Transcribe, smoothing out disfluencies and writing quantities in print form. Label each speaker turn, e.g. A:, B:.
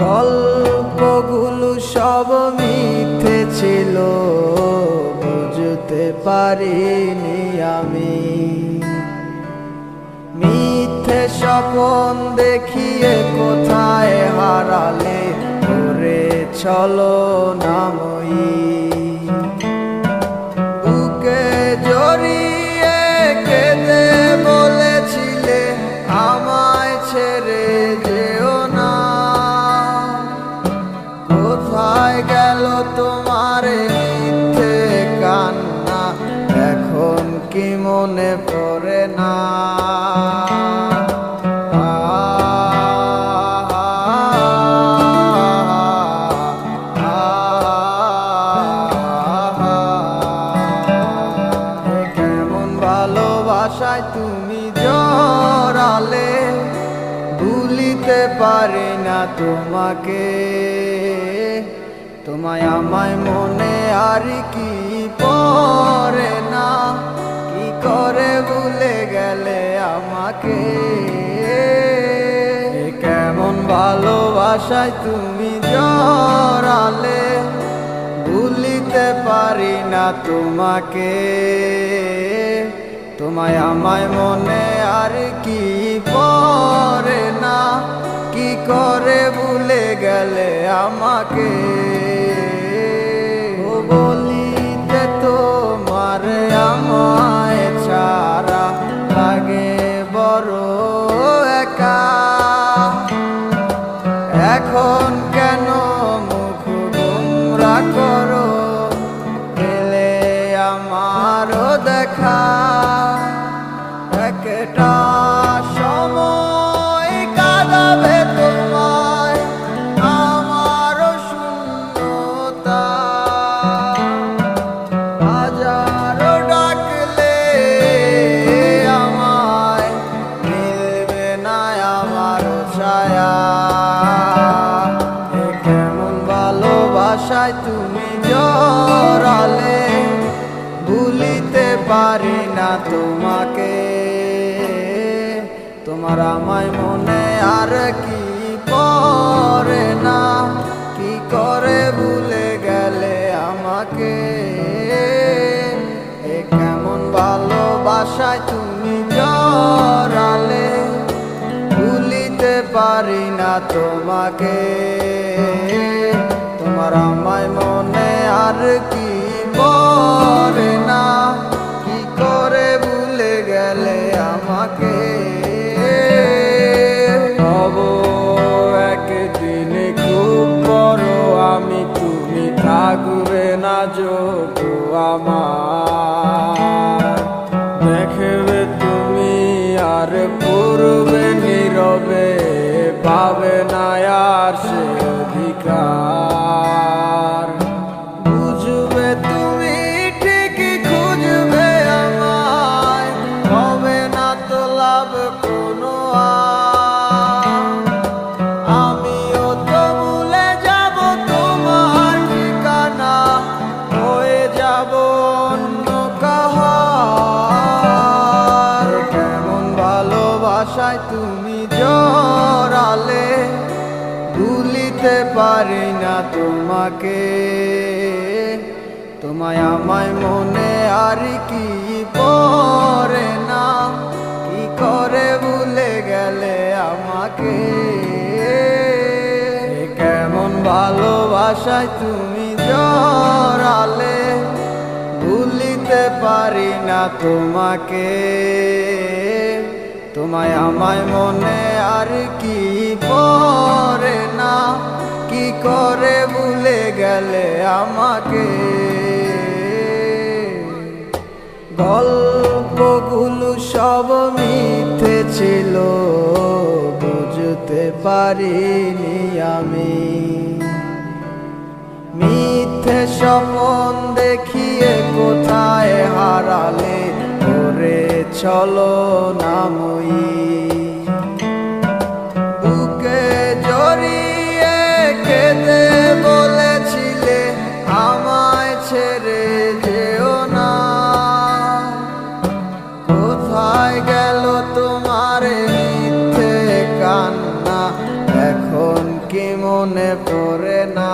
A: গল্পগুলো সব মিথ্যে ছিল, বুঝতে পারিনি আমি। মিথ্যে স্বপ্ন দেখিয়ে কোথায় হারালে ওরে ছলনাময়ী। বুকে জড়িয়ে কেঁদে বলেছিলে আমায় ছেড়ে যেও না। কোথায় গেল তোমার মিথ্যে কান্না, এখন কি মনে পড়ে না? কেমন ভালোবাসায় তুমি জড়ালে, ভুলিতে পারি না তোমাকে। তোমায় আমায় মনে আর কি পড়ে না, কি করে ভুলে গেলে আমাকে। কেমন ভালোবাসায় তুমি জড়ালে, ভুলিতে পারি না তোমাকে। তোমায় আমায় মনে আর কি পড়ে না, কি করে ভুলে গেলে আমাকে। ও বলিতে তোমার আমায় ছাড়া লাগে বড় একা। এখন কেন মুখ গোমরা করো, পেলে আমারও দেখা। একটা সময় কাঁদাবে তোমায় আমারও শূন্যতা। হাজারো ডাকলে আমায় মিলবে না আমারও ছায়া। কেমন ভালোবাসায় তুমি জড়ালে, ভুলিতে পারি না তোমাকে। তোমার আমায় মনে আর কি পড়ে না, কি করে ভুলে গেলে আমাকে। কেমন ভালোবাসায় তুমি জড়ালে, ভুলিতে পারি না তোমাকে। তোমার আমায় মনে আর কি পড়ে না, কি করে ভুলে গেলে আমাকে। হব একদিন খুব বড় আমি, তুমি থাকবে না যোগু আমার। দেখবে তুমি আর পূর্বে নীরবে, পাবে না আর সে অধিকার। বুঝবে তুমি ঠিকই খুঁজবে আমায়, হবে না তো লাভ কোনো আর। আমিও তো ভুলে যাব তোমার ঠিকানা, হয়ে যাব অন্য কাহার। কেমন ভালোবাসায় তুমি জড়ালে, ভুলিতে পারি না তোমাকে। তোমায় আমায় মনে আর কি পড়ে না, কি করে ভুলে গেলে আমাকে। কেমন ভালোবাসায় তুমি জড়ালে, ভুলিতে পারি না তোমাকে। তোমায় আমায় মনে আর কি পড়ে না, কি করে ভুলে গেলে আমাকে। গল্পগুলো সব মিথ্যে ছিল, বুঝতে পারিনি আমি। মিথ্যে স্বপ্ন দেখিয়ে কোথায় হারালে ওরে ছলনাময়ী। বুকে জড়িয়ে কেঁদে বলেছিলে আমায় ছেড়ে যেও না। কোথায় গেল তোমার মিথ্যে কান্না, এখন কি মনে পড়ে না।